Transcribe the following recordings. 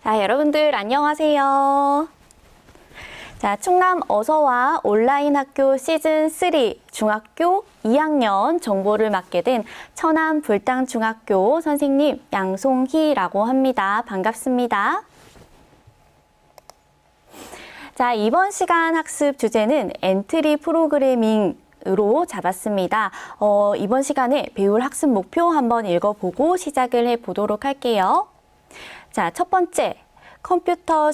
자, 여러분들 안녕하세요. 자, 충남 어서와 온라인 학교 시즌 3 중학교 2학년 정보를 맡게 된 천안 불당중학교 선생님 양송희라고 합니다. 반갑습니다. 자, 이번 시간 학습 주제는 엔트리 프로그래밍으로 잡았습니다. 이번 시간에 배울 학습 목표 한번 읽어보고 시작을 해보도록 할게요. 자, 첫 번째, 컴퓨팅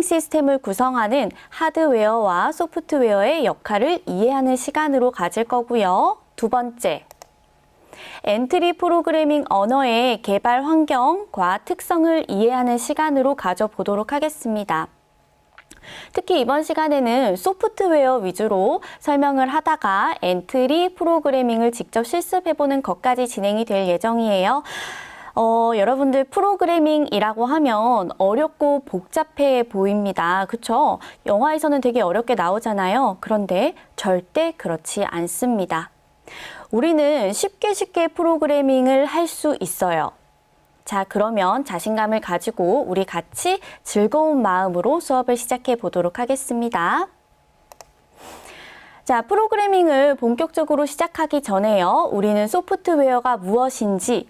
시스템을 구성하는 하드웨어와 소프트웨어의 역할을 이해하는 시간으로 가질 거고요. 두 번째, 엔트리 프로그래밍 언어의 개발 환경과 특성을 이해하는 시간으로 가져보도록 하겠습니다. 특히 이번 시간에는 소프트웨어 위주로 설명을 하다가 엔트리 프로그래밍을 직접 실습해보는 것까지 진행이 될 예정이에요. 여러분들 프로그래밍이라고 하면 어렵고 복잡해 보입니다. 그쵸? 영화에서는 되게 어렵게 나오잖아요. 그런데 절대 그렇지 않습니다. 우리는 쉽게 프로그래밍을 할 수 있어요. 자, 그러면 자신감을 가지고 우리 같이 즐거운 마음으로 수업을 시작해 보도록 하겠습니다. 자, 프로그래밍을 본격적으로 시작하기 전에요. 우리는 소프트웨어가 무엇인지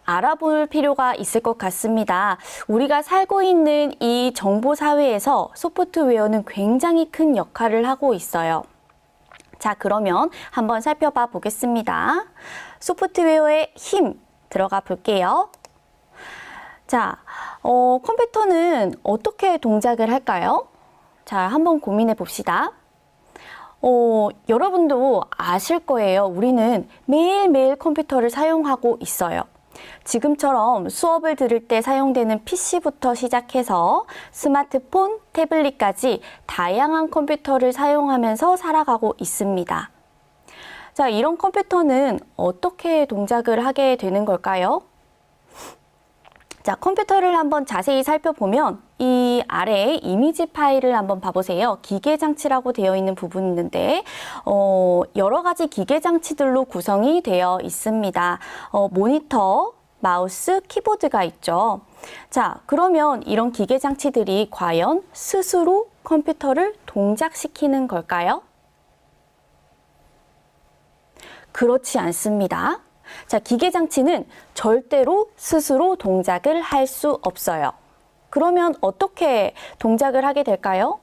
알아볼 필요가 있을 것 같습니다. 우리가 살고 있는 이 정보 사회에서 소프트웨어는 굉장히 큰 역할을 하고 있어요. 자, 그러면 한번 살펴봐 보겠습니다. 소프트웨어의 힘 들어가 볼게요. 자, 컴퓨터는 어떻게 동작을 할까요? 자, 한번 고민해 봅시다. 여러분도 아실 거예요. 우리는 매일매일 컴퓨터를 사용하고 있어요. 지금처럼 수업을 들을 때 사용되는 PC부터 시작해서 스마트폰, 태블릿까지 다양한 컴퓨터를 사용하면서 살아가고 있습니다. 자, 이런 컴퓨터는 어떻게 동작을 하게 되는 걸까요? 자, 컴퓨터를 한번 자세히 살펴보면 이 아래 이미지 파일을 한번 봐보세요. 기계장치라고 되어 있는 부분이 있는데 여러 가지 기계장치들로 구성이 되어 있습니다. 모니터, 마우스, 키보드가 있죠. 자, 그러면 이런 기계장치들이 과연 스스로 컴퓨터를 동작시키는 걸까요? 그렇지 않습니다. 자, 기계장치는 절대로 스스로 동작을 할 수 없어요. 그러면 어떻게 동작을 하게 될까요?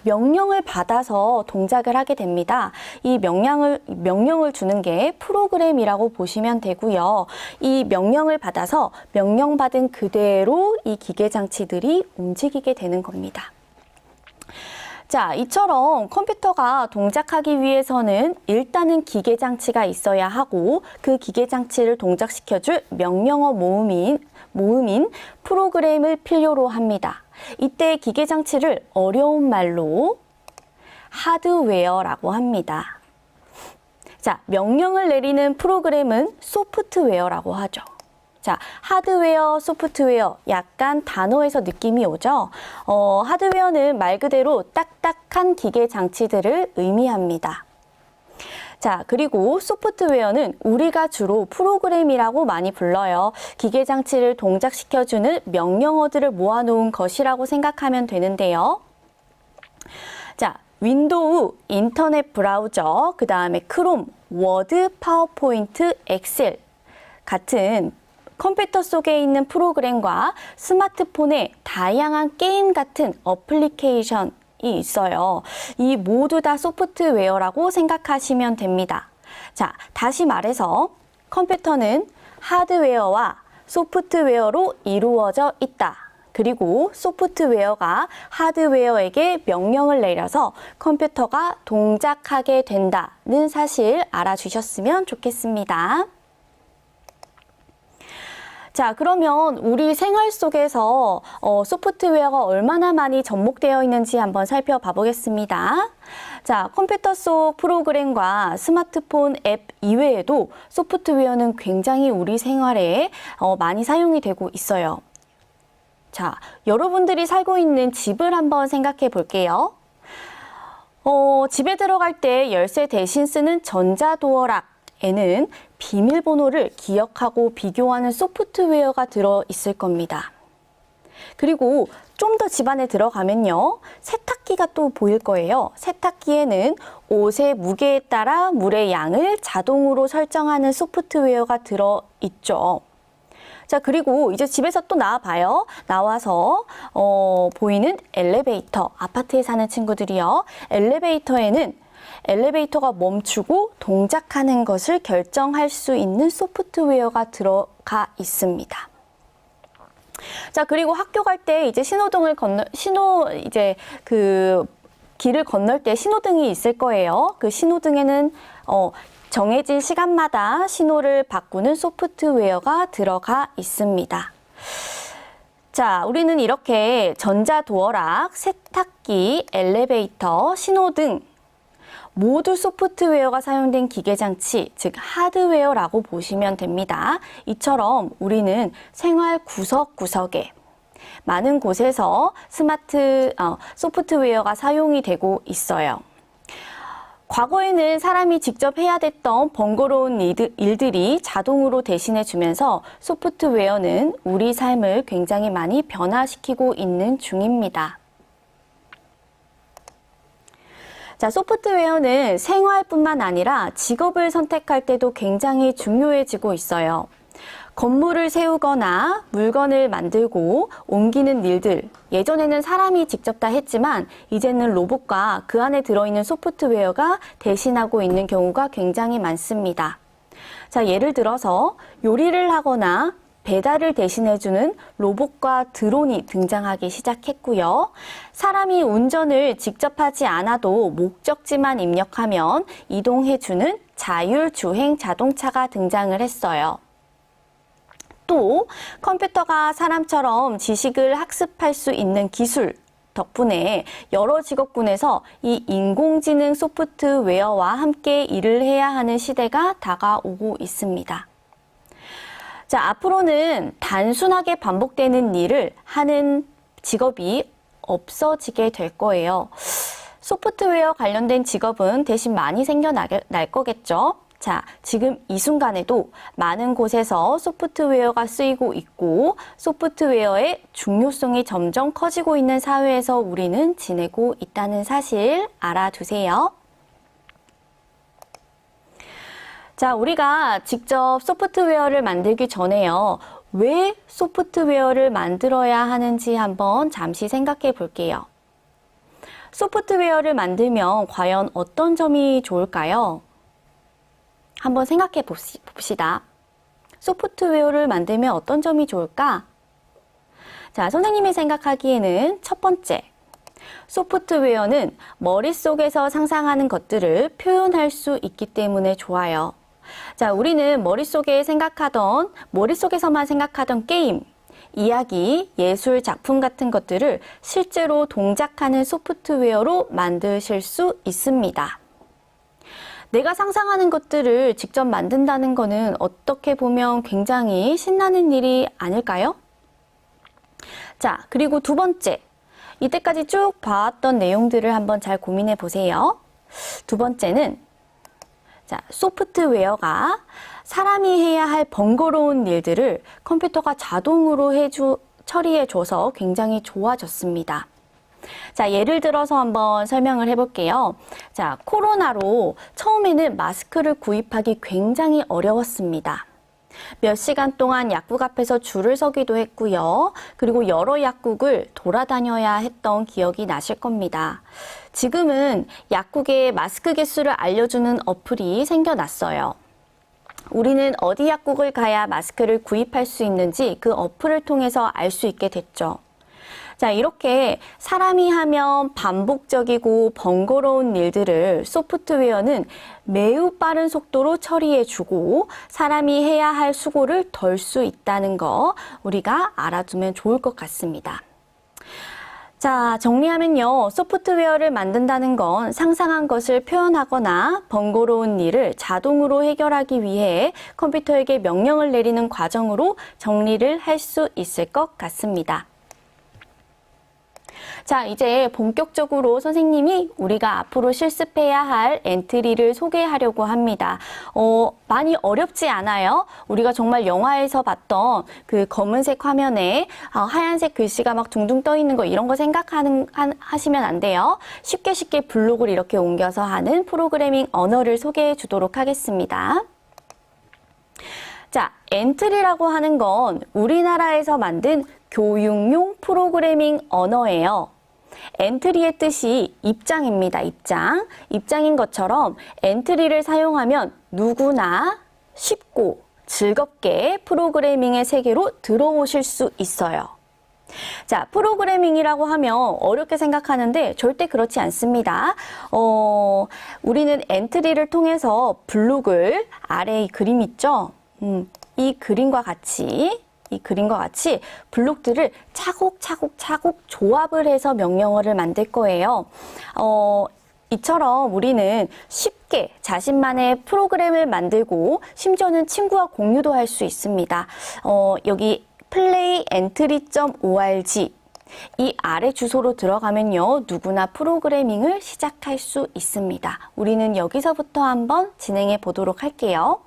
명령을 받아서 동작을 하게 됩니다. 이 명령을 주는 게 프로그램이라고 보시면 되고요. 이 명령을 받아서 명령받은 그대로 이 기계장치들이 움직이게 되는 겁니다. 자, 이처럼 컴퓨터가 동작하기 위해서는 일단은 기계장치가 있어야 하고 그 기계장치를 동작시켜줄 명령어 모음인 프로그램을 필요로 합니다. 이때 기계장치를 어려운 말로 하드웨어라고 합니다. 자, 명령을 내리는 프로그램은 소프트웨어라고 하죠. 자, 하드웨어, 소프트웨어 약간 단어에서 느낌이 오죠? 하드웨어는 말 그대로 딱딱한 기계 장치들을 의미합니다. 자, 그리고 소프트웨어는 우리가 주로 프로그램이라고 많이 불러요. 기계 장치를 동작시켜주는 명령어들을 모아놓은 것이라고 생각하면 되는데요. 자, 윈도우, 인터넷 브라우저, 그 다음에 크롬, 워드, 파워포인트, 엑셀 같은 컴퓨터 속에 있는 프로그램과 스마트폰의 다양한 게임 같은 어플리케이션이 있어요. 이 모두 다 소프트웨어라고 생각하시면 됩니다. 자, 다시 말해서 컴퓨터는 하드웨어와 소프트웨어로 이루어져 있다. 그리고 소프트웨어가 하드웨어에게 명령을 내려서 컴퓨터가 동작하게 된다는 사실 알아주셨으면 좋겠습니다. 자, 그러면 우리 생활 속에서 소프트웨어가 얼마나 많이 접목되어 있는지 한번 살펴봐 보겠습니다. 자, 컴퓨터 속 프로그램과 스마트폰 앱 이외에도 소프트웨어는 굉장히 우리 생활에 많이 사용이 되고 있어요. 자, 여러분들이 살고 있는 집을 한번 생각해 볼게요. 집에 들어갈 때 열쇠 대신 쓰는 전자도어락에는 비밀번호를 기억하고 비교하는 소프트웨어가 들어 있을 겁니다. 그리고 좀 더 집안에 들어가면요. 세탁기가 또 보일 거예요. 세탁기에는 옷의 무게에 따라 물의 양을 자동으로 설정하는 소프트웨어가 들어 있죠. 자, 그리고 이제 집에서 또 나와봐요. 나와서 보이는 엘리베이터, 아파트에 사는 친구들이요. 엘리베이터에는 엘리베이터가 멈추고 동작하는 것을 결정할 수 있는 소프트웨어가 들어가 있습니다. 자, 그리고 학교 갈 때 이제 길을 건널 때 신호등이 있을 거예요. 그 신호등에는 정해진 시간마다 신호를 바꾸는 소프트웨어가 들어가 있습니다. 자, 우리는 이렇게 전자도어락, 세탁기, 엘리베이터, 신호등 모두 소프트웨어가 사용된 기계장치, 즉 하드웨어라고 보시면 됩니다. 이처럼 우리는 생활 구석구석에 많은 곳에서 소프트웨어가 사용이 되고 있어요. 과거에는 사람이 직접 해야 됐던 번거로운 일들이 자동으로 대신해 주면서 소프트웨어는 우리 삶을 굉장히 많이 변화시키고 있는 중입니다. 자, 소프트웨어는 생활뿐만 아니라 직업을 선택할 때도 굉장히 중요해지고 있어요. 건물을 세우거나 물건을 만들고 옮기는 일들, 예전에는 사람이 직접 다 했지만 이제는 로봇과 그 안에 들어있는 소프트웨어가 대신하고 있는 경우가 굉장히 많습니다. 자, 예를 들어서 요리를 하거나 배달을 대신해주는 로봇과 드론이 등장하기 시작했고요. 사람이 운전을 직접 하지 않아도 목적지만 입력하면 이동해주는 자율주행 자동차가 등장을 했어요. 또 컴퓨터가 사람처럼 지식을 학습할 수 있는 기술 덕분에 여러 직업군에서 이 인공지능 소프트웨어와 함께 일을 해야 하는 시대가 다가오고 있습니다. 자, 앞으로는 단순하게 반복되는 일을 하는 직업이 없어지게 될 거예요. 소프트웨어 관련된 직업은 대신 많이 생겨날 거겠죠. 자, 지금 이 순간에도 많은 곳에서 소프트웨어가 쓰이고 있고 소프트웨어의 중요성이 점점 커지고 있는 사회에서 우리는 지내고 있다는 사실 알아두세요. 자, 우리가 직접 소프트웨어를 만들기 전에요. 왜 소프트웨어를 만들어야 하는지 한번 잠시 생각해 볼게요. 소프트웨어를 만들면 과연 어떤 점이 좋을까요? 한번 생각해 봅시다. 소프트웨어를 만들면 어떤 점이 좋을까? 자, 선생님이 생각하기에는 첫 번째, 소프트웨어는 머릿속에서 상상하는 것들을 표현할 수 있기 때문에 좋아요. 자, 우리는 머릿속에서만 생각하던 게임, 이야기, 예술 작품 같은 것들을 실제로 동작하는 소프트웨어로 만드실 수 있습니다. 내가 상상하는 것들을 직접 만든다는 것은 어떻게 보면 굉장히 신나는 일이 아닐까요? 자, 그리고 두 번째, 이때까지 쭉 봐왔던 내용들을 한번 잘 고민해 보세요. 두 번째는 자, 소프트웨어가 사람이 해야 할 번거로운 일들을 컴퓨터가 자동으로 처리해줘서 굉장히 좋아졌습니다. 자, 예를 들어서 한번 설명을 해볼게요. 자, 코로나로 처음에는 마스크를 구입하기 굉장히 어려웠습니다. 몇 시간 동안 약국 앞에서 줄을 서기도 했고요. 그리고 여러 약국을 돌아다녀야 했던 기억이 나실 겁니다. 지금은 약국에 마스크 개수를 알려주는 어플이 생겨났어요. 우리는 어디 약국을 가야 마스크를 구입할 수 있는지 그 어플을 통해서 알 수 있게 됐죠. 자, 이렇게 사람이 하면 반복적이고 번거로운 일들을 소프트웨어는 매우 빠른 속도로 처리해주고 사람이 해야 할 수고를 덜 수 있다는 거 우리가 알아두면 좋을 것 같습니다. 자, 정리하면요. 소프트웨어를 만든다는 건 상상한 것을 표현하거나 번거로운 일을 자동으로 해결하기 위해 컴퓨터에게 명령을 내리는 과정으로 정리를 할 수 있을 것 같습니다. 자, 이제 본격적으로 선생님이 우리가 앞으로 실습해야 할 엔트리를 소개하려고 합니다. 많이 어렵지 않아요. 우리가 정말 영화에서 봤던 그 검은색 화면에 하얀색 글씨가 막 둥둥 떠 있는 거 이런 거 하시면 안 돼요. 쉽게 블록을 이렇게 옮겨서 하는 프로그래밍 언어를 소개해 주도록 하겠습니다. 자, 엔트리라고 하는 건 우리나라에서 만든 교육용 프로그래밍 언어예요. 엔트리의 뜻이 입장입니다. 입장인 것처럼 엔트리를 사용하면 누구나 쉽고 즐겁게 프로그래밍의 세계로 들어오실 수 있어요. 자, 프로그래밍이라고 하면 어렵게 생각하는데 절대 그렇지 않습니다. 우리는 엔트리를 통해서 블록을 아래 이 그림 있죠? 이 그림과 같이 블록들을 차곡차곡 조합을 해서 명령어를 만들 거예요. 이처럼 우리는 쉽게 자신만의 프로그램을 만들고 심지어는 친구와 공유도 할 수 있습니다. 여기 playentry.org 이 아래 주소로 들어가면요, 누구나 프로그래밍을 시작할 수 있습니다. 우리는 여기서부터 한번 진행해 보도록 할게요.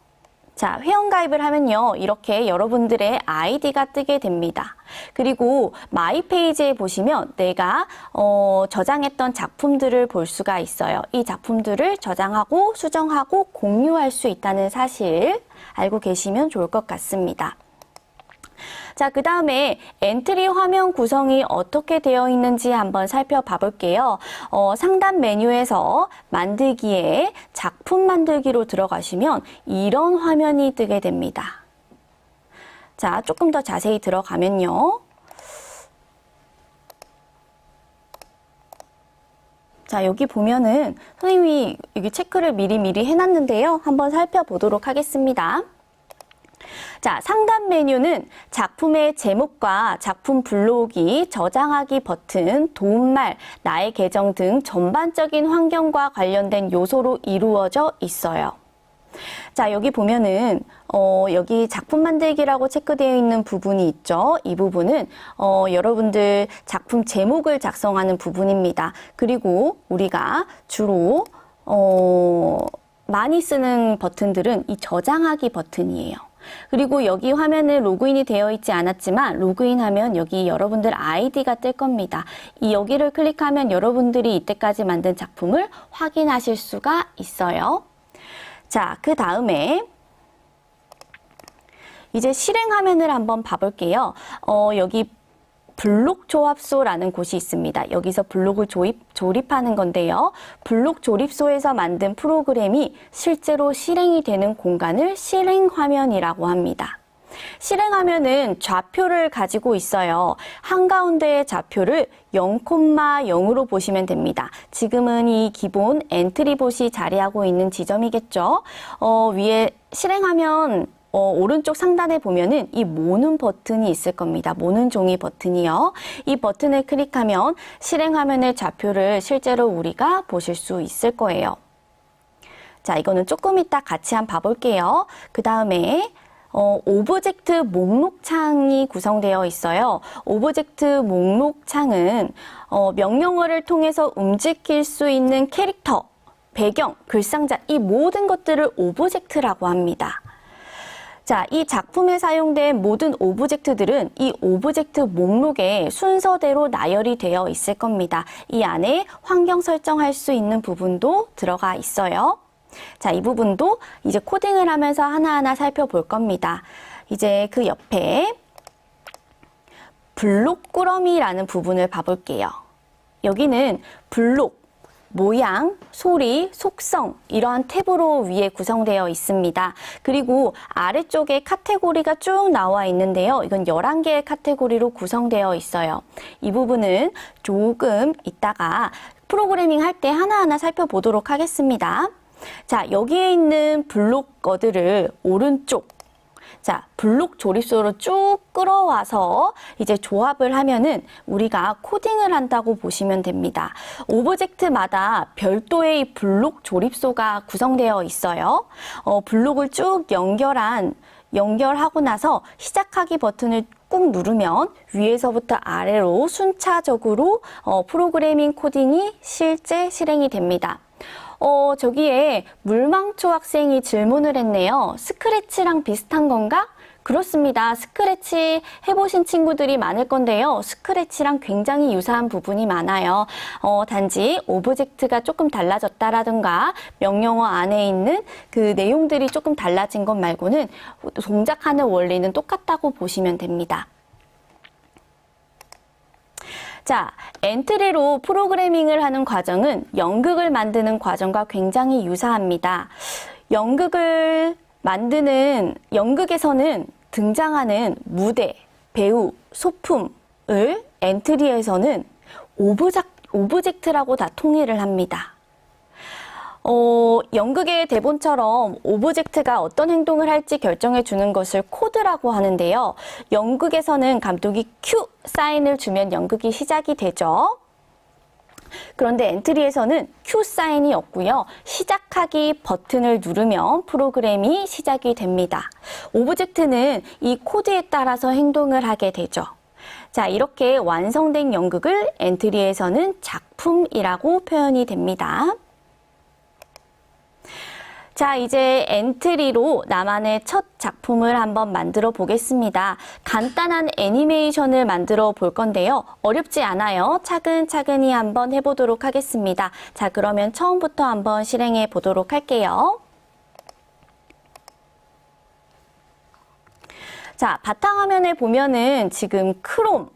자, 회원가입을 하면요, 이렇게 여러분들의 아이디가 뜨게 됩니다. 그리고 마이 페이지에 보시면 내가 저장했던 작품들을 볼 수가 있어요. 이 작품들을 저장하고 수정하고 공유할 수 있다는 사실 알고 계시면 좋을 것 같습니다. 자, 그 다음에 엔트리 화면 구성이 어떻게 되어 있는지 한번 살펴봐 볼게요. 상단 메뉴에서 만들기에 작품 만들기로 들어가시면 이런 화면이 뜨게 됩니다. 자, 조금 더 자세히 들어가면요. 자, 여기 보면은 선생님이 여기 체크를 미리 해놨는데요. 한번 살펴보도록 하겠습니다. 자, 상단 메뉴는 작품의 제목과 작품 블록이 저장하기 버튼, 도움말, 나의 계정 등 전반적인 환경과 관련된 요소로 이루어져 있어요. 자, 여기 보면은 여기 작품 만들기라고 체크되어 있는 부분이 있죠. 이 부분은 여러분들 작품 제목을 작성하는 부분입니다. 그리고 우리가 주로 많이 쓰는 버튼들은 이 저장하기 버튼이에요. 그리고 여기 화면에 로그인이 되어 있지 않았지만 로그인하면 여기 여러분들 아이디가 뜰 겁니다. 여기를 클릭하면 여러분들이 이때까지 만든 작품을 확인하실 수가 있어요. 자, 그 다음에 이제 실행 화면을 한번 봐볼게요. 여기 블록 조합소라는 곳이 있습니다. 여기서 블록을 조립하는 건데요. 블록 조립소에서 만든 프로그램이 실제로 실행이 되는 공간을 실행 화면이라고 합니다. 실행 화면은 좌표를 가지고 있어요. 한가운데의 좌표를 0,0으로 보시면 됩니다. 지금은 이 기본 엔트리봇이 자리하고 있는 지점이겠죠. 위에 실행 화면 오른쪽 상단에 보면은 이 모는 버튼이 있을 겁니다. 모는 종이 버튼이요. 이 버튼을 클릭하면 실행 화면의 좌표를 실제로 우리가 보실 수 있을 거예요. 자, 이거는 조금 이따 같이 한번 봐볼게요. 그 다음에 오브젝트 목록 창이 구성되어 있어요. 오브젝트 목록 창은 명령어를 통해서 움직일 수 있는 캐릭터, 배경, 글상자 이 모든 것들을 오브젝트라고 합니다. 자, 이 작품에 사용된 모든 오브젝트들은 이 오브젝트 목록에 순서대로 나열이 되어 있을 겁니다. 이 안에 환경 설정할 수 있는 부분도 들어가 있어요. 자, 이 부분도 이제 코딩을 하면서 하나하나 살펴볼 겁니다. 이제 그 옆에 블록 꾸러미라는 부분을 봐볼게요. 여기는 블록, 모양, 소리, 속성 이러한 탭으로 위에 구성되어 있습니다. 그리고 아래쪽에 카테고리가 쭉 나와 있는데요. 이건 11개의 카테고리로 구성되어 있어요. 이 부분은 조금 이따가 프로그래밍 할 때 하나하나 살펴보도록 하겠습니다. 자, 여기에 있는 블록어들을 오른쪽 자, 블록 조립소로 쭉 끌어와서 이제 조합을 하면은 우리가 코딩을 한다고 보시면 됩니다. 오브젝트마다 별도의 블록 조립소가 구성되어 있어요. 블록을 쭉 연결하고 나서 시작하기 버튼을 꾹꾹 누르면 위에서부터 아래로 순차적으로 프로그래밍 코딩이 실제 실행이 됩니다. 저기에 물망초 학생이 질문을 했네요. 스크래치랑 비슷한 건가? 그렇습니다. 스크래치 해보신 친구들이 많을 건데요. 스크래치랑 굉장히 유사한 부분이 많아요. 단지 오브젝트가 조금 달라졌다라든가 명령어 안에 있는 그 내용들이 조금 달라진 것 말고는 동작하는 원리는 똑같다고 보시면 됩니다. 자, 엔트리로 프로그래밍을 하는 과정은 연극을 만드는 과정과 굉장히 유사합니다. 연극에서는 등장하는 무대, 배우, 소품을 엔트리에서는 오브젝트라고 다 통일을 합니다. 연극의 대본처럼 오브젝트가 어떤 행동을 할지 결정해 주는 것을 코드라고 하는데요. 연극에서는 감독이 큐 사인을 주면 연극이 시작이 되죠. 그런데 엔트리에서는 큐 사인이 없고요. 시작하기 버튼을 누르면 프로그램이 시작이 됩니다. 오브젝트는 이 코드에 따라서 행동을 하게 되죠. 자, 이렇게 완성된 연극을 엔트리에서는 작품이라고 표현이 됩니다. 자, 이제 엔트리로 나만의 첫 작품을 한번 만들어 보겠습니다. 간단한 애니메이션을 만들어 볼 건데요. 어렵지 않아요. 차근차근히 한번 해보도록 하겠습니다. 자, 그러면 처음부터 한번 실행해 보도록 할게요. 자, 바탕화면에 보면은 지금 크롬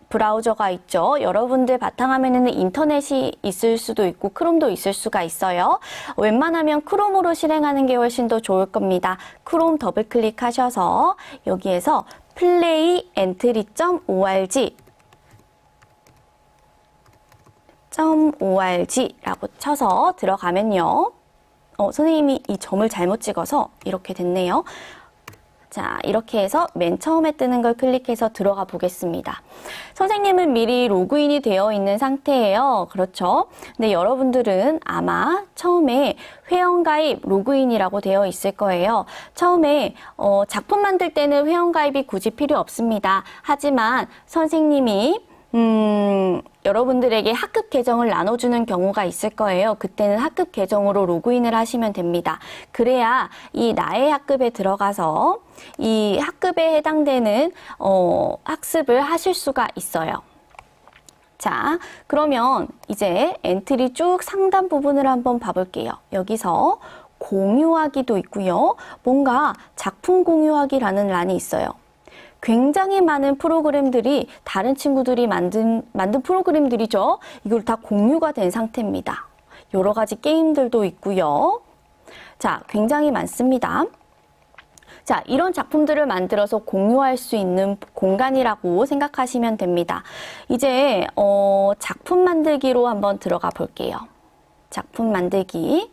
브라우저가 있죠. 여러분들 바탕화면에는 인터넷이 있을 수도 있고 크롬도 있을 수가 있어요. 웬만하면 크롬으로 실행하는 게 훨씬 더 좋을 겁니다. 크롬 더블 클릭하셔서 여기에서 playentry.org.org라고 쳐서 들어가면요. 선생님이 이 점을 잘못 찍어서 이렇게 됐네요. 자, 이렇게 해서 맨 처음에 뜨는 걸 클릭해서 들어가 보겠습니다. 선생님은 미리 로그인이 되어 있는 상태예요. 그렇죠? 근데 여러분들은 아마 처음에 회원가입 로그인이라고 되어 있을 거예요. 처음에 작품 만들 때는 회원가입이 굳이 필요 없습니다. 하지만 선생님이 여러분들에게 학급 계정을 나눠주는 경우가 있을 거예요. 그때는 학급 계정으로 로그인을 하시면 됩니다. 그래야 이 나의 학급에 들어가서 이 학급에 해당되는 학습을 하실 수가 있어요. 자, 그러면 이제 엔트리 쭉 상단 부분을 한번 봐볼게요. 여기서 공유하기도 있고요. 뭔가 작품 공유하기라는 란이 있어요. 굉장히 많은 프로그램들이 다른 친구들이 만든 프로그램들이죠. 이걸 다 공유가 된 상태입니다. 여러 가지 게임들도 있고요. 자, 굉장히 많습니다. 자, 이런 작품들을 만들어서 공유할 수 있는 공간이라고 생각하시면 됩니다. 이제 작품 만들기로 한번 들어가 볼게요. 작품 만들기.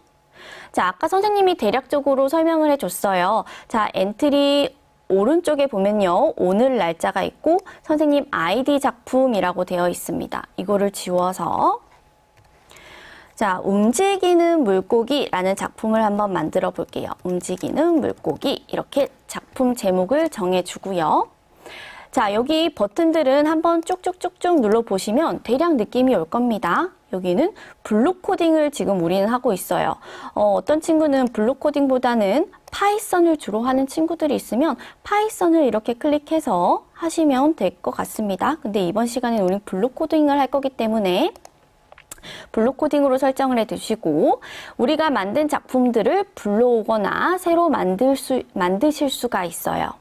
자, 아까 선생님이 대략적으로 설명을 해줬어요. 자, 엔트리 오른쪽에 보면요. 오늘 날짜가 있고 선생님 아이디 작품이라고 되어 있습니다. 이거를 지워서 자, 움직이는 물고기라는 작품을 한번 만들어 볼게요. 움직이는 물고기 이렇게 작품 제목을 정해주고요. 자, 여기 버튼들은 한번 쭉쭉쭉쭉 눌러보시면 대략 느낌이 올 겁니다. 여기는 블록 코딩을 지금 우리는 하고 있어요. 어떤 친구는 블록 코딩보다는 파이썬을 주로 하는 친구들이 있으면 파이썬을 이렇게 클릭해서 하시면 될 것 같습니다. 근데 이번 시간에 우리는 블록 코딩을 할 거기 때문에 블록 코딩으로 설정을 해 두시고 우리가 만든 작품들을 불러오거나 새로 만드실 수가 있어요.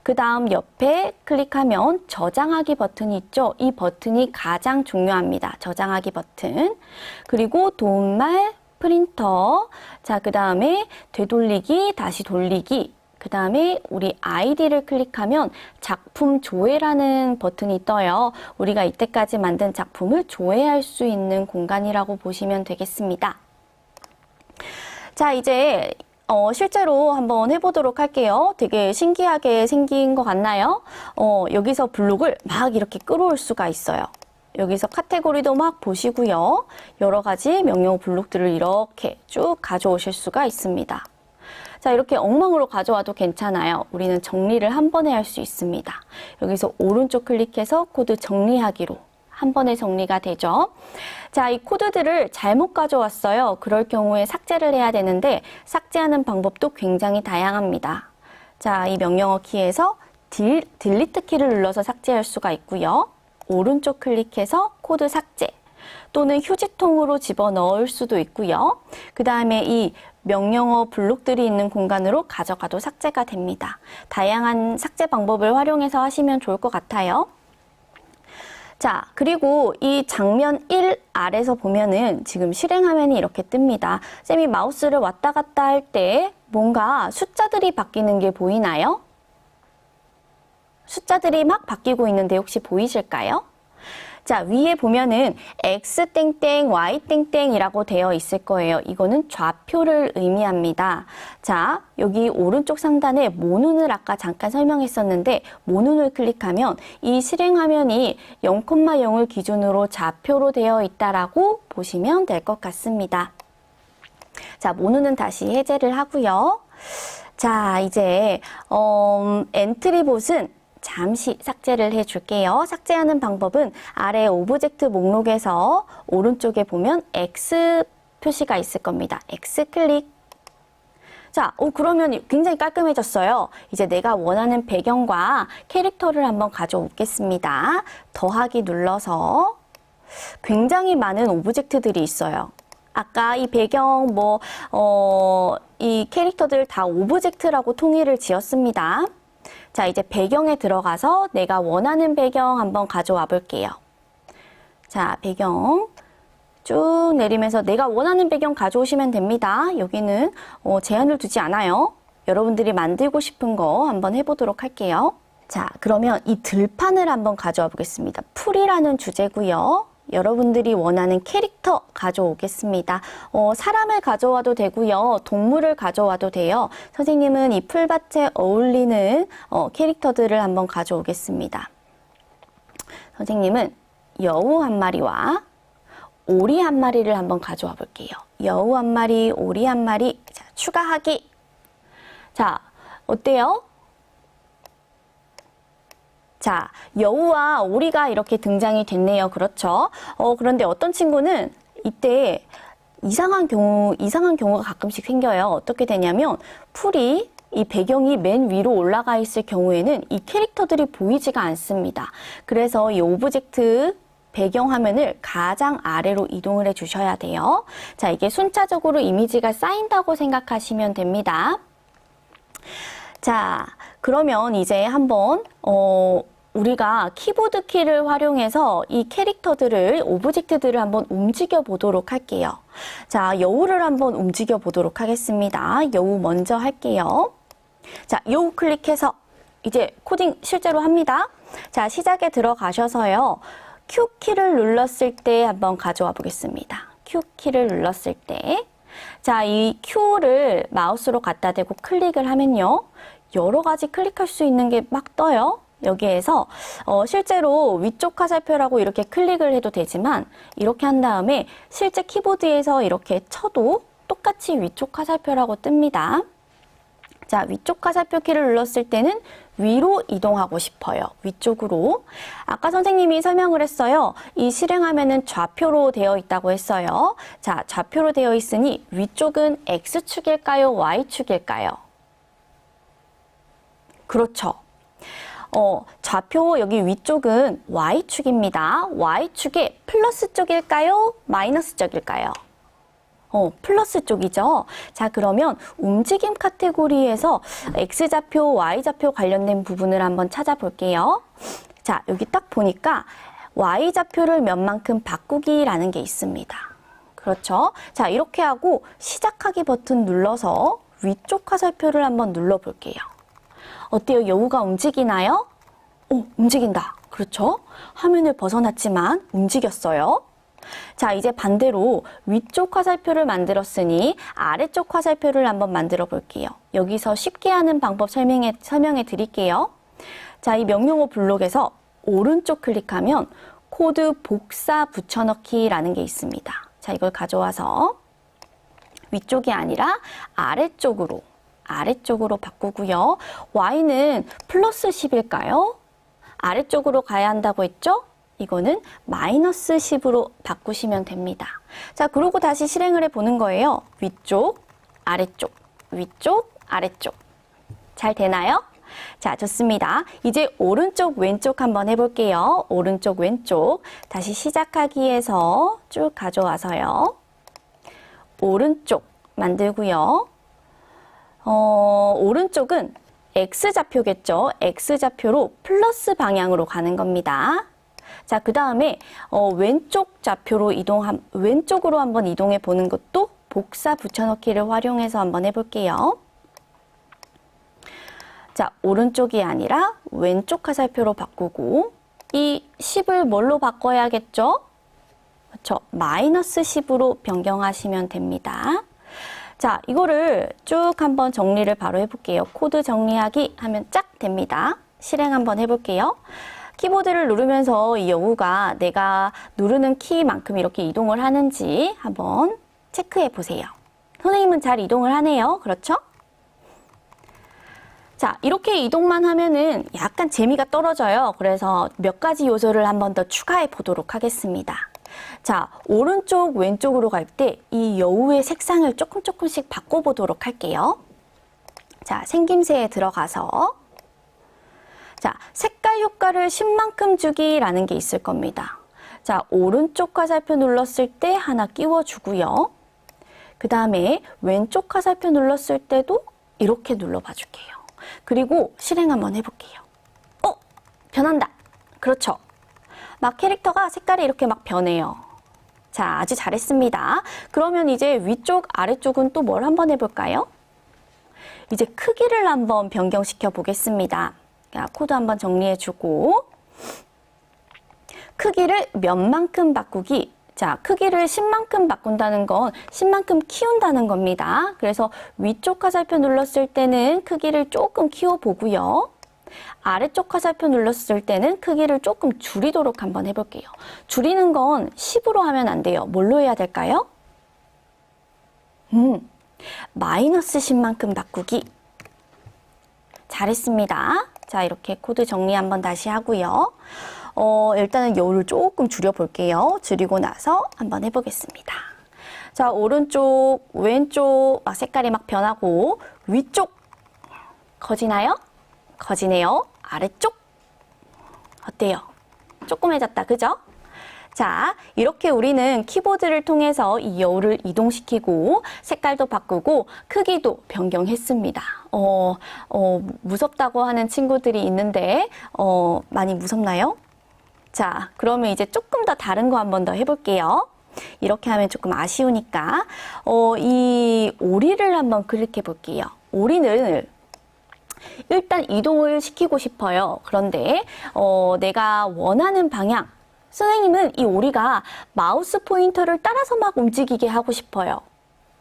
그 다음 옆에 클릭하면 저장하기 버튼이 있죠. 이 버튼이 가장 중요합니다. 저장하기 버튼. 그리고 도움말, 프린터, 자, 그 다음에 되돌리기, 다시 돌리기. 그 다음에 우리 아이디를 클릭하면 작품 조회라는 버튼이 떠요. 우리가 이때까지 만든 작품을 조회할 수 있는 공간이라고 보시면 되겠습니다. 자, 이제 실제로 한번 해보도록 할게요. 되게 신기하게 생긴 것 같나요? 여기서 블록을 막 이렇게 끌어올 수가 있어요. 여기서 카테고리도 막 보시고요. 여러 가지 명령 블록들을 이렇게 쭉 가져오실 수가 있습니다. 자, 이렇게 엉망으로 가져와도 괜찮아요. 우리는 정리를 한 번에 할 수 있습니다. 여기서 오른쪽 클릭해서 코드 정리하기로 한 번에 정리가 되죠. 자, 이 코드들을 잘못 가져왔어요. 그럴 경우에 삭제를 해야 되는데 삭제하는 방법도 굉장히 다양합니다. 자, 이 명령어 키에서 딜리트 키를 눌러서 삭제할 수가 있고요. 오른쪽 클릭해서 코드 삭제 또는 휴지통으로 집어넣을 수도 있고요. 그 다음에 이 명령어 블록들이 있는 공간으로 가져가도 삭제가 됩니다. 다양한 삭제 방법을 활용해서 하시면 좋을 것 같아요. 자, 그리고 이 장면 1 아래서 보면은 지금 실행 화면이 이렇게 뜹니다. 쌤이 마우스를 왔다 갔다 할 때 뭔가 숫자들이 바뀌는 게 보이나요? 숫자들이 막 바뀌고 있는데 혹시 보이실까요? 자, 위에 보면은 X 땡땡 Y 땡땡이라고 되어 있을 거예요. 이거는 좌표를 의미합니다. 자, 여기 오른쪽 상단에 모눈을 아까 잠깐 설명했었는데 모눈을 클릭하면 이 실행 화면이 0,0을 기준으로 좌표로 되어 있다라고 보시면 될 것 같습니다. 자, 모눈은 다시 해제를 하고요. 자, 이제 엔트리봇은 잠시 삭제를 해줄게요. 삭제하는 방법은 아래 오브젝트 목록에서 오른쪽에 보면 X 표시가 있을 겁니다. X 클릭. 자, 그러면 굉장히 깔끔해졌어요. 이제 내가 원하는 배경과 캐릭터를 한번 가져오겠습니다. 더하기 눌러서 굉장히 많은 오브젝트들이 있어요. 아까 이 배경, 이 캐릭터들 다 오브젝트라고 통일을 지었습니다. 자, 이제 배경에 들어가서 내가 원하는 배경 한번 가져와 볼게요. 자, 배경 쭉 내리면서 내가 원하는 배경 가져오시면 됩니다. 여기는 제한을 두지 않아요. 여러분들이 만들고 싶은 거 한번 해보도록 할게요. 자, 그러면 이 들판을 한번 가져와 보겠습니다. 풀이라는 주제고요. 여러분들이 원하는 캐릭터 가져오겠습니다. 사람을 가져와도 되고요. 동물을 가져와도 돼요. 선생님은 이 풀밭에 어울리는 캐릭터들을 한번 가져오겠습니다. 선생님은 여우 한 마리와 오리 한 마리를 한번 가져와 볼게요. 여우 한 마리, 오리 한 마리. 자, 추가하기. 자, 어때요? 자, 여우와 오리가 이렇게 등장이 됐네요. 그렇죠? 그런데 어떤 친구는 이때 이상한 경우가 가끔씩 생겨요. 어떻게 되냐면 풀이 이 배경이 맨 위로 올라가 있을 경우에는 이 캐릭터들이 보이지가 않습니다. 그래서 이 오브젝트 배경 화면을 가장 아래로 이동을 해 주셔야 돼요. 자, 이게 순차적으로 이미지가 쌓인다고 생각하시면 됩니다. 자, 그러면 이제 한번 우리가 키보드 키를 활용해서 이 캐릭터들을, 오브젝트들을 한번 움직여 보도록 할게요. 자, 여우를 한번 움직여 보도록 하겠습니다. 여우 먼저 할게요. 자, 여우 클릭해서 이제 코딩 실제로 합니다. 자, 시작에 들어가셔서요. Q 키를 눌렀을 때 한번 가져와 보겠습니다. Q 키를 눌렀을 때. 자, 이 Q를 마우스로 갖다 대고 클릭을 하면요. 여러 가지 클릭할 수 있는 게 막 떠요. 여기에서 실제로 위쪽 화살표라고 이렇게 클릭을 해도 되지만 이렇게 한 다음에 실제 키보드에서 이렇게 쳐도 똑같이 위쪽 화살표라고 뜹니다. 자, 위쪽 화살표 키를 눌렀을 때는 위로 이동하고 싶어요. 위쪽으로. 아까 선생님이 설명을 했어요. 이 실행화면은 좌표로 되어 있다고 했어요. 자, 좌표로 되어 있으니 위쪽은 X축일까요? Y축일까요? 그렇죠. 좌표 여기 위쪽은 Y축입니다. Y축의 플러스 쪽일까요? 마이너스 쪽일까요? 플러스 쪽이죠. 자, 그러면 움직임 카테고리에서 X좌표, Y좌표 관련된 부분을 한번 찾아볼게요. 자, 여기 딱 보니까 Y좌표를 몇 만큼 바꾸기라는 게 있습니다. 그렇죠? 자, 이렇게 하고 시작하기 버튼 눌러서 위쪽 화살표를 한번 눌러볼게요. 어때요? 여우가 움직이나요? 움직인다. 그렇죠? 화면을 벗어났지만 움직였어요. 자, 이제 반대로 위쪽 화살표를 만들었으니 아래쪽 화살표를 한번 만들어 볼게요. 여기서 쉽게 하는 방법 설명해 드릴게요. 자, 이 명령어 블록에서 오른쪽 클릭하면 코드 복사 붙여넣기라는 게 있습니다. 자, 이걸 가져와서 위쪽이 아니라 아래쪽으로 아래쪽으로 바꾸고요. y는 플러스 10일까요? 아래쪽으로 가야 한다고 했죠? 이거는 마이너스 10으로 바꾸시면 됩니다. 자, 그러고 다시 실행을 해보는 거예요. 위쪽, 아래쪽, 위쪽, 아래쪽. 잘 되나요? 자, 좋습니다. 이제 오른쪽, 왼쪽 한번 해볼게요. 오른쪽, 왼쪽. 다시 시작하기에서 쭉 가져와서요. 오른쪽 만들고요. 오른쪽은 X좌표겠죠? X좌표로 플러스 방향으로 가는 겁니다. 자, 그 다음에 왼쪽 좌표로 왼쪽으로 한번 이동해 보는 것도 복사 붙여넣기를 활용해서 한번 해볼게요. 자, 오른쪽이 아니라 왼쪽 화살표로 바꾸고 이 10을 뭘로 바꿔야겠죠? 그렇죠. 마이너스 10으로 변경하시면 됩니다. 자, 이거를 쭉 한번 정리를 바로 해볼게요. 코드 정리하기 하면 쫙 됩니다. 실행 한번 해볼게요. 키보드를 누르면서 이 여우가 내가 누르는 키만큼 이렇게 이동을 하는지 한번 체크해 보세요. 선생님은 잘 이동을 하네요. 그렇죠? 자, 이렇게 이동만 하면은 약간 재미가 떨어져요. 그래서 몇 가지 요소를 한번 더 추가해 보도록 하겠습니다. 자, 오른쪽, 왼쪽으로 갈 때 이 여우의 색상을 조금씩 바꿔보도록 할게요. 자, 생김새에 들어가서 자, 색깔 효과를 10만큼 주기라는 게 있을 겁니다. 자, 오른쪽 화살표 눌렀을 때 하나 끼워주고요. 그 다음에 왼쪽 화살표 눌렀을 때도 이렇게 눌러봐 줄게요. 그리고 실행 한번 해볼게요. 변한다. 그렇죠. 막 캐릭터가 색깔이 이렇게 막 변해요. 자, 아주 잘했습니다. 그러면 이제 위쪽, 아래쪽은 또 뭘 한번 해볼까요? 이제 크기를 한번 변경시켜 보겠습니다. 자, 코드 한번 정리해주고 크기를 몇만큼 바꾸기. 자, 크기를 10만큼 바꾼다는 건 10만큼 키운다는 겁니다. 그래서 위쪽 화살표 눌렀을 때는 크기를 조금 키워보고요. 아래쪽 화살표 눌렀을 때는 크기를 조금 줄이도록 한번 해볼게요. 줄이는 건 10으로 하면 안 돼요. 뭘로 해야 될까요? 마이너스 10만큼 바꾸기. 잘했습니다. 자, 이렇게 코드 정리 한번 다시 하고요. 일단은 여우를 조금 줄여볼게요. 줄이고 나서 한번 해보겠습니다. 자, 오른쪽, 왼쪽 막 색깔이 막 변하고 위쪽 커지나요? 커지네요. 아래쪽 어때요? 조그매졌다, 그죠? 자, 이렇게 우리는 키보드를 통해서 이 여우를 이동시키고 색깔도 바꾸고 크기도 변경했습니다. 무섭다고 하는 친구들이 있는데 많이 무섭나요? 자, 그러면 이제 조금 더 다른 거 한번 더 해볼게요. 이렇게 하면 조금 아쉬우니까 이 오리를 한번 클릭해 볼게요. 오리는 일단 이동을 시키고 싶어요. 그런데 내가 원하는 방향, 선생님은 이 오리가 마우스 포인터를 따라서 막 움직이게 하고 싶어요.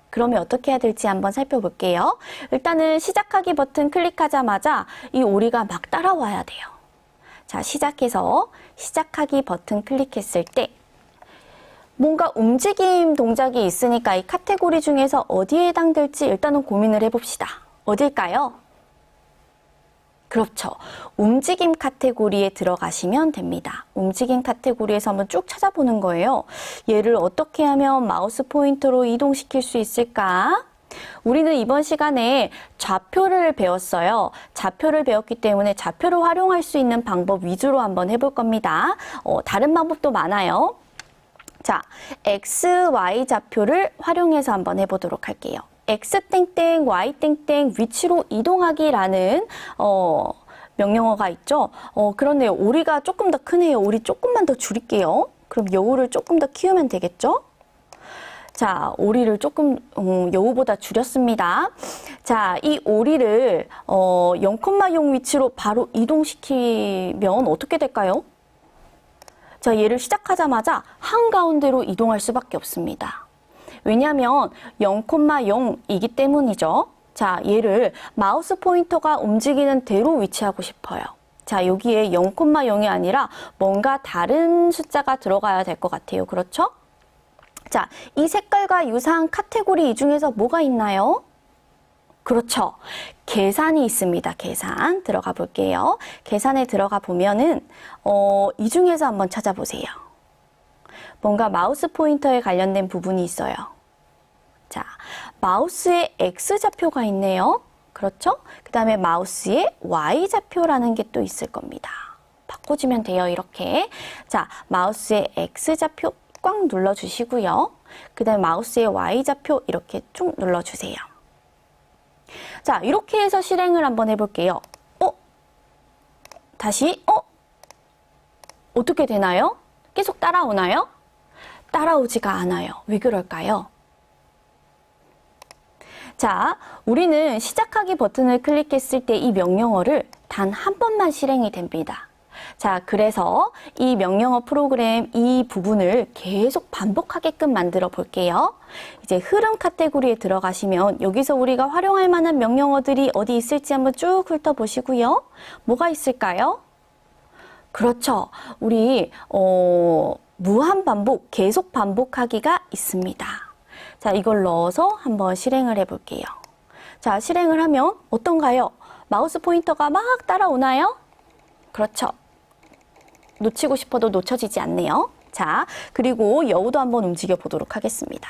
그러면 어떻게 해야 될지 한번 살펴볼게요. 일단은 시작하기 버튼 클릭하자마자 이 오리가 막 따라와야 돼요. 자, 시작해서 시작하기 버튼 클릭했을 때 뭔가 움직임 동작이 있으니까 이 카테고리 중에서 어디에 해당될지 일단은 고민을 해봅시다. 어딜까요? 그렇죠. 움직임 카테고리에 들어가시면 됩니다. 움직임 카테고리에서 한번 쭉 찾아보는 거예요. 얘를 어떻게 하면 마우스 포인터로 이동시킬 수 있을까? 우리는 이번 시간에 좌표를 배웠어요. 좌표를 배웠기 때문에 좌표를 활용할 수 있는 방법 위주로 한번 해볼 겁니다. 다른 방법도 많아요. 자, X, Y 좌표를 활용해서 한번 해보도록 할게요. X 땡땡, Y 땡땡 위치로 이동하기라는 명령어가 있죠. 그렇네요. 오리가 조금 더 크네요. 오리 조금만 더 줄일게요. 그럼 여우를 조금 더 키우면 되겠죠? 자, 오리를 조금 여우보다 줄였습니다. 자, 이 오리를 0,0 위치로 바로 이동시키면 어떻게 될까요? 자, 얘를 시작하자마자 한가운데로 이동할 수밖에 없습니다. 왜냐하면 0,0이기 때문이죠. 자, 얘를 마우스 포인터가 움직이는 대로 위치하고 싶어요. 자, 여기에 0,0이 아니라 뭔가 다른 숫자가 들어가야 될 것 같아요. 그렇죠? 자, 이 색깔과 유사한 카테고리 이 중에서 뭐가 있나요? 그렇죠. 계산이 있습니다. 계산 들어가 볼게요. 계산에 들어가 보면은 이 중에서 한번 찾아보세요. 뭔가 마우스 포인터에 관련된 부분이 있어요. 자, 마우스에 X좌표가 있네요. 그렇죠? 그 다음에 마우스에 Y좌표라는 게 또 있을 겁니다. 바꿔주면 돼요. 이렇게. 자, 마우스에 X좌표 꽉 눌러주시고요. 그 다음에 마우스의 Y좌표 이렇게 쭉 눌러주세요. 자, 이렇게 해서 실행을 한번 해볼게요. 다시, 어떻게 되나요? 계속 따라오나요? 따라오지가 않아요. 왜 그럴까요? 자, 우리는 시작하기 버튼을 클릭했을 때 이 명령어를 단 한 번만 실행이 됩니다. 자, 그래서 이 명령어 프로그램 이 부분을 계속 반복하게끔 만들어 볼게요. 이제 흐름 카테고리에 들어가시면 여기서 우리가 활용할 만한 명령어들이 어디 있을지 한번 쭉 훑어보시고요. 뭐가 있을까요? 그렇죠. 우리 무한 반복, 계속 반복하기가 있습니다. 자, 이걸 넣어서 한번 실행을 해볼게요. 자, 실행을 하면 어떤가요? 마우스 포인터가 막 따라오나요? 그렇죠. 놓치고 싶어도 놓쳐지지 않네요. 자, 그리고 여우도 한번 움직여 보도록 하겠습니다.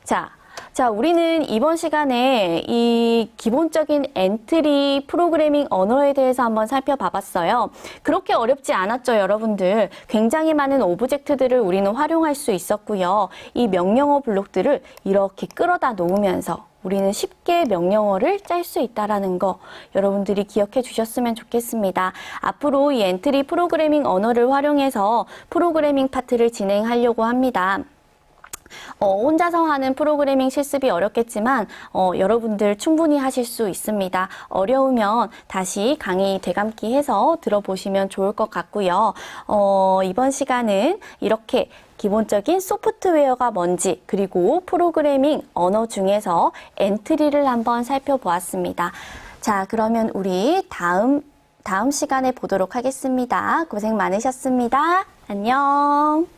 자, 우리는 이번 시간에 이 기본적인 엔트리 프로그래밍 언어에 대해서 한번 살펴봐봤어요. 그렇게 어렵지 않았죠, 여러분들. 굉장히 많은 오브젝트들을 우리는 활용할 수 있었고요. 이 명령어 블록들을 이렇게 끌어다 놓으면서 우리는 쉽게 명령어를 짤 수 있다는 거 여러분들이 기억해 주셨으면 좋겠습니다. 앞으로 이 엔트리 프로그래밍 언어를 활용해서 프로그래밍 파트를 진행하려고 합니다. 혼자서 하는 프로그래밍 실습이 어렵겠지만 여러분들 충분히 하실 수 있습니다. 어려우면 다시 강의 되감기해서 들어보시면 좋을 것 같고요. 이번 시간은 이렇게 기본적인 소프트웨어가 뭔지 그리고 프로그래밍 언어 중에서 엔트리를 한번 살펴보았습니다. 자, 그러면 우리 다음 시간에 보도록 하겠습니다. 고생 많으셨습니다. 안녕.